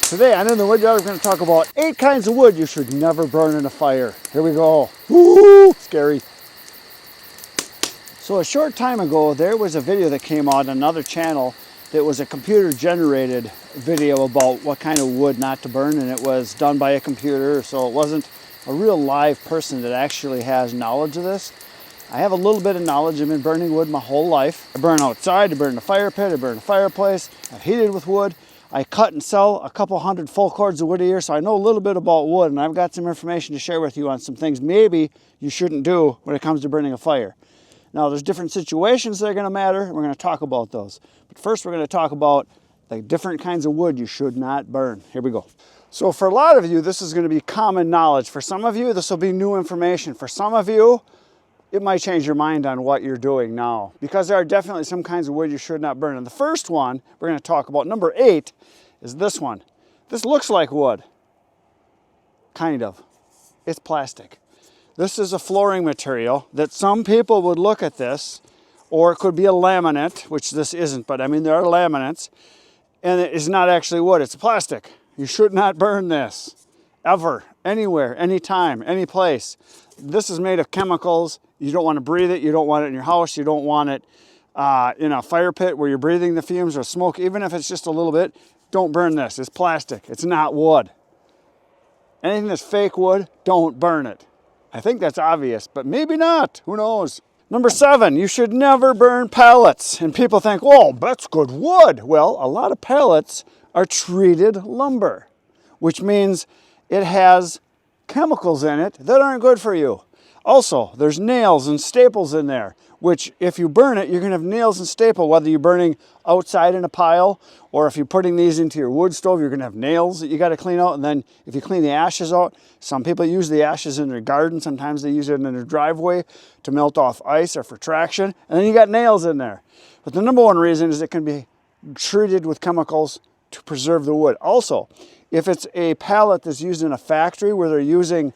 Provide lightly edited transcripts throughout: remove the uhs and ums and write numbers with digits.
Today on In the Woodyard, we're going to talk about 8 kinds of wood you should never burn in a fire. Here we go. Woo! Scary. So a short time ago, there was a video that came out on another channel that was a computer-generated video about what kind of wood not to burn, and it was done by a computer, so it wasn't a real live person that actually has knowledge of this. I have a little bit of knowledge. I've been burning wood my whole life. I burn outside, I burn in a fire pit, I burn in a fireplace, I've heated with wood. I cut and sell a couple hundred full cords of wood a year, so I know a little bit about wood, and I've got some information to share with you on some things maybe you shouldn't do when it comes to burning a fire. Now, there's different situations that are going to matter, and we're going to talk about those. But first, we're going to talk about the different kinds of wood you should not burn. Here we go. So for a lot of you, this is going to be common knowledge. For some of you, this will be new information. For some of you, it might change your mind on what you're doing now, because there are definitely some kinds of wood you should not burn. And the first one we're going to talk about, number 8, is this one. This looks like wood. Kind of. It's plastic. This is a flooring material that some people would look at this, or it could be a laminate, which this isn't, but I mean there are laminates, and it is not actually wood, it's plastic. You should not burn this, ever, anywhere, anytime, any place. This is made of chemicals. You don't want to breathe it. You don't want it in your house. You don't want it in a fire pit where you're breathing the fumes or smoke. Even if it's just a little bit, don't burn this. It's plastic. It's not wood. Anything that's fake wood, don't burn it. I think that's obvious, but maybe not. Who knows? Number 7, you should never burn pallets. And people think, well, that's good wood. Well, a lot of pallets are treated lumber, which means it has chemicals in it that aren't good for you. Also, there's nails and staples in there, which if you burn it, you're going to have nails and staple, whether you're burning outside in a pile, or if you're putting these into your wood stove, you're going to have nails that you got to clean out. And then if you clean the ashes out, some people use the ashes in their garden. Sometimes they use it in their driveway to melt off ice or for traction. And then you got nails in there. But the number one reason is it can be treated with chemicals to preserve the wood. Also, if it's a pallet that's used in a factory where they're using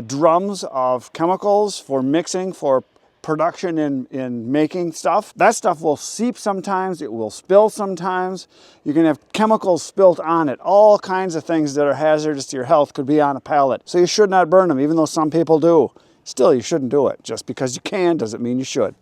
drums of chemicals for mixing, for production in making stuff, that stuff will seep sometimes, it will spill sometimes. You can have chemicals spilt on it. All kinds of things that are hazardous to your health could be on a pallet. So you should not burn them, even though some people do. Still, you shouldn't do it. Just because you can doesn't mean you should.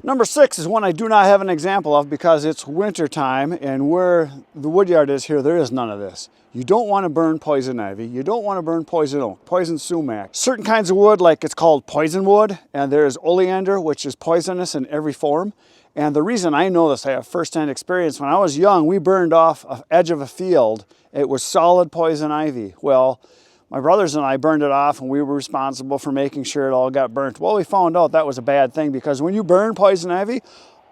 Number 6 is one I do not have an example of because it's winter time, and where the woodyard is here, there is none of this. You don't want to burn poison ivy. You don't want to burn poison oak, poison sumac. Certain kinds of wood, like it's called poison wood, and there is oleander, which is poisonous in every form. And the reason I know this, I have first-hand experience. When I was young, we burned off the edge of a field. It was solid poison ivy. Well, my brothers and I burned it off, and we were responsible for making sure it all got burnt. Well, we found out that was a bad thing, because when you burn poison ivy,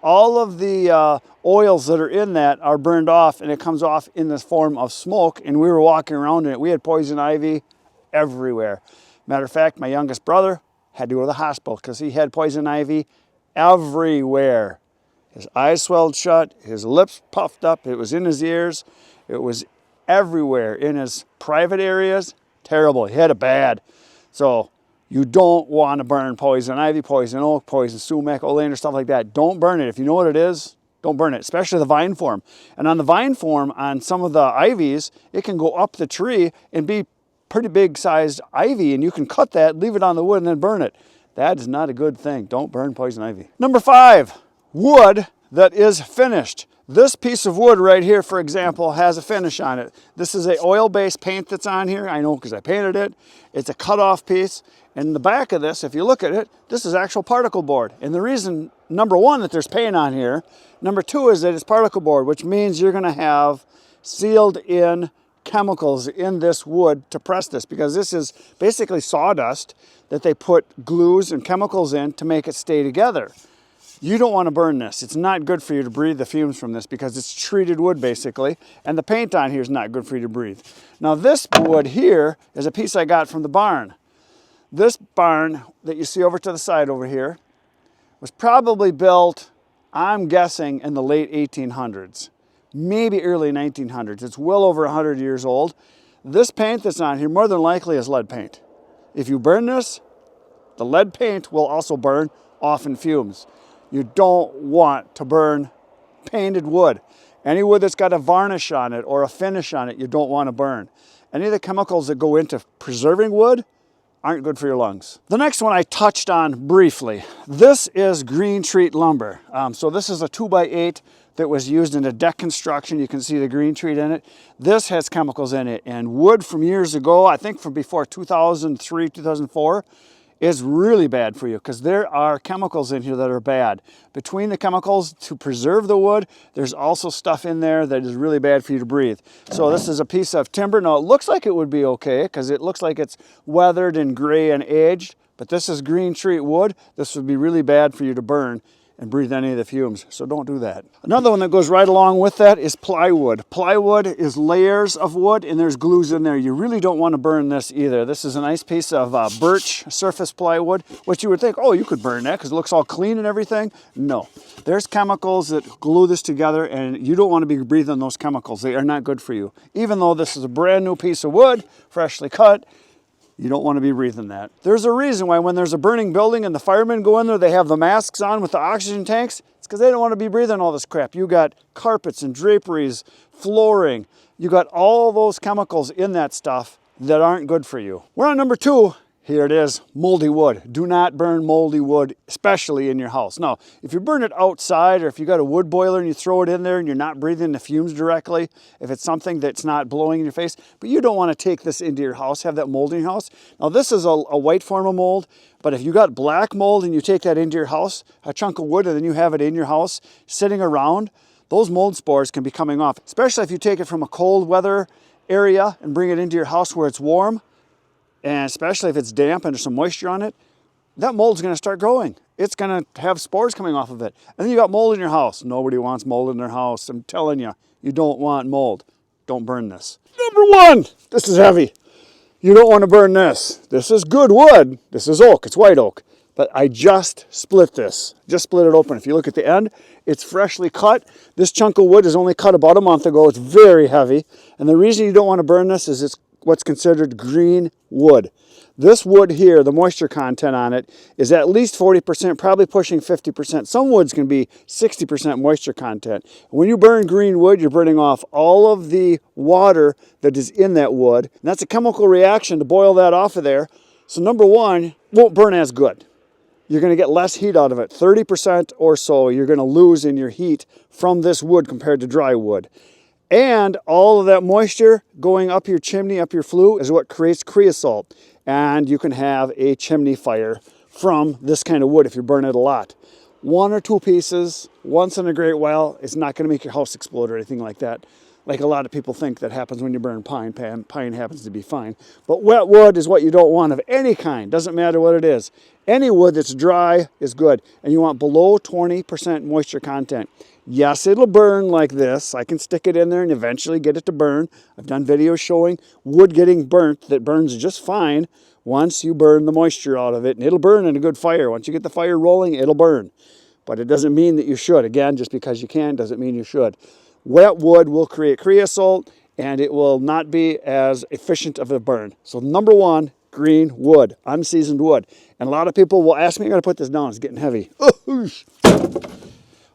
all of the oils that are in that are burned off, and it comes off in the form of smoke, and we were walking around in it. We had poison ivy everywhere. Matter of fact, my youngest brother had to go to the hospital because he had poison ivy everywhere. His eyes swelled shut, his lips puffed up, it was in his ears, it was everywhere in his private areas. Terrible. He had it bad. So you don't want to burn poison ivy, poison oak, poison sumac, oleander, stuff like that. Don't burn it. If you know what it is, don't burn it, especially the vine form. And on the vine form, on some of the ivies, it can go up the tree and be pretty big sized ivy, and you can cut that, leave it on the wood, and then burn it. That is not a good thing. Don't burn poison ivy. Number 5, wood that is finished. This piece of wood right here, for example, has a finish on it. This is an oil-based paint that's on here. I know because I painted it. It's a cut-off piece. And the back of this, if you look at it, this is actual particle board. And the reason, number 1, that there's paint on here. Number 2 is that it's particle board, which means you're going to have sealed-in chemicals in this wood to press this, because this is basically sawdust that they put glues and chemicals in to make it stay together. You don't want to burn this. It's not good for you to breathe the fumes from this because it's treated wood basically, and the paint on here is not good for you to breathe. Now this wood here is a piece I got from the barn. This barn that you see over to the side over here was probably built, I'm guessing, in the late 1800s, maybe early 1900s. It's well over 100 years old. This paint that's on here more than likely is lead paint. If you burn this, the lead paint will also burn off in fumes. You don't want to burn painted wood. Any wood that's got a varnish on it or a finish on it, you don't want to burn. Any of the chemicals that go into preserving wood aren't good for your lungs. The next one I touched on briefly. This is green treat lumber. So this is a 2x8 that was used in a deck construction. You can see the green treat in it. This has chemicals in it, and wood from years ago, I think from before 2003, 2004, is really bad for you because there are chemicals in here that are bad. Between the chemicals to preserve the wood, there's also stuff in there that is really bad for you to breathe. So this is a piece of timber. Now it looks like it would be okay because it looks like it's weathered and gray and aged, but this is green treat wood. This would be really bad for you to burn and breathe any of the fumes, so don't do that. Another one that goes right along with that is plywood. Plywood is layers of wood and there's glues in there. You really don't want to burn this either. This is a nice piece of birch surface plywood, which you would think, oh, you could burn that because it looks all clean and everything. No, there's chemicals that glue this together and you don't want to be breathing those chemicals. They are not good for you. Even though this is a brand new piece of wood, freshly cut, you don't want to be breathing that. There's a reason why when there's a burning building and the firemen go in there, they have the masks on with the oxygen tanks. It's because they don't want to be breathing all this crap. You got carpets and draperies, flooring. You got all those chemicals in that stuff that aren't good for you. We're on number 2. Here it is, moldy wood. Do not burn moldy wood, especially in your house. Now, if you burn it outside or if you got a wood boiler and you throw it in there and you're not breathing the fumes directly, if it's something that's not blowing in your face, but you don't want to take this into your house, have that mold in your house. Now, this is a white form of mold, but if you got black mold and you take that into your house, a chunk of wood, and then you have it in your house sitting around, those mold spores can be coming off, especially if you take it from a cold weather area and bring it into your house where it's warm. And especially if it's damp and there's some moisture on it, that mold's going to start growing. It's going to have spores coming off of it. And then you got mold in your house. Nobody wants mold in their house. I'm telling you, you don't want mold. Don't burn this. Number 1, this is heavy. You don't want to burn this. This is good wood. This is oak. It's white oak. But I just split this. Just split it open. If you look at the end, it's freshly cut. This chunk of wood is only cut about a month ago. It's very heavy. And the reason you don't want to burn this is it's what's considered green wood. This wood here, the moisture content on it is at least 40%, probably pushing 50%. Some woods can be 60% moisture content. When you burn green wood, you're burning off all of the water that is in that wood. And that's a chemical reaction to boil that off of there. So number 1, won't burn as good. You're going to get less heat out of it. 30% or so you're going to lose in your heat from this wood compared to dry wood. And all of that moisture going up your chimney, up your flue, is what creates creosote. And you can have a chimney fire from this kind of wood if you burn it a lot. 1 or 2 pieces, once in a great while, it's not going to make your house explode or anything like that. Like a lot of people think that happens when you burn pine. Pine happens to be fine. But wet wood is what you don't want of any kind. Doesn't matter what it is. Any wood that's dry is good. And you want below 20% moisture content. Yes, it'll burn like this. I can stick it in there and eventually get it to burn. I've done videos showing wood getting burnt that burns just fine once you burn the moisture out of it. And it'll burn in a good fire. Once you get the fire rolling, it'll burn. But it doesn't mean that you should. Again, just because you can doesn't mean you should. Wet wood will create creosote and it will not be as efficient of a burn. So number 1, green wood, unseasoned wood. And a lot of people will ask me, I'm going to put this down, it's getting heavy.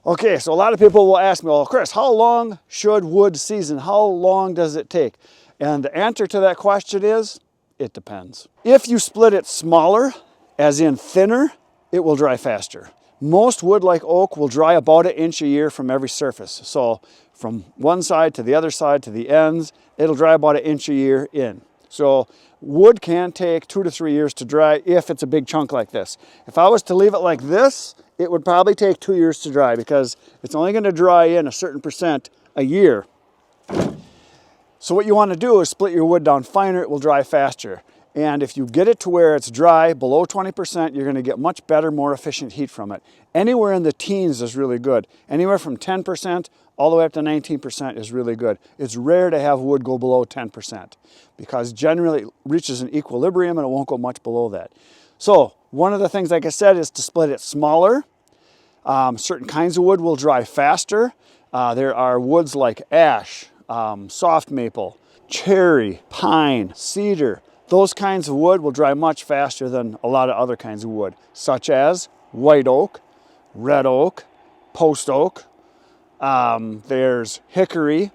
Okay, so a lot of people will ask me, well, Chris, how long should wood season? How long does it take? And the answer to that question is, it depends. If you split it smaller, as in thinner, it will dry faster. Most wood like oak will dry about 1 inch a year from every surface. So from one side to the other side to the ends, it'll dry about 1 inch a year in. So wood can take 2 to 3 years to dry if it's a big chunk like this. If I was to leave it like this, it would probably take 2 years to dry because it's only going to dry in a certain percent a year. So what you want to do is split your wood down finer, it will dry faster. And if you get it to where it's dry, below 20%, you're going to get much better, more efficient heat from it. Anywhere in the teens is really good. Anywhere from 10% all the way up to 19% is really good. It's rare to have wood go below 10% because generally it reaches an equilibrium and it won't go much below that. So one of the things, like I said, is to split it smaller. Certain kinds of wood will dry faster. There are woods like ash, soft maple, cherry, pine, cedar. Those kinds of wood will dry much faster than a lot of other kinds of wood, such as white oak, red oak, post oak, There's hickory,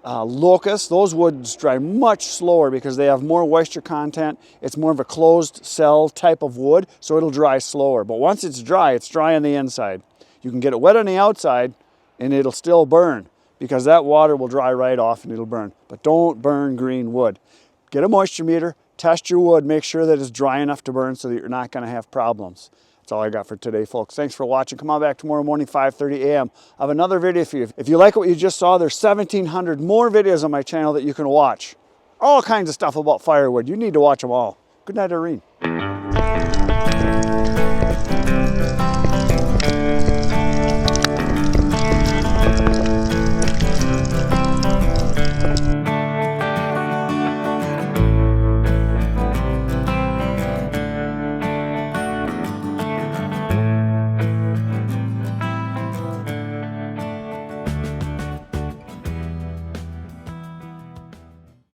locust. Those woods dry much slower because they have more moisture content. It's more of a closed cell type of wood, so it'll dry slower. But once it's dry on the inside. You can get it wet on the outside and it'll still burn because that water will dry right off and it'll burn. But don't burn green wood. Get a moisture meter, test your wood, make sure that it's dry enough to burn so that you're not going to have problems. That's all I got for today, folks. Thanks for watching. Come on back tomorrow morning, 5:30 a.m. I have another video for you. If you like what you just saw, there's 1,700 more videos on my channel that you can watch. All kinds of stuff about firewood. You need to watch them all. Good night, Irene.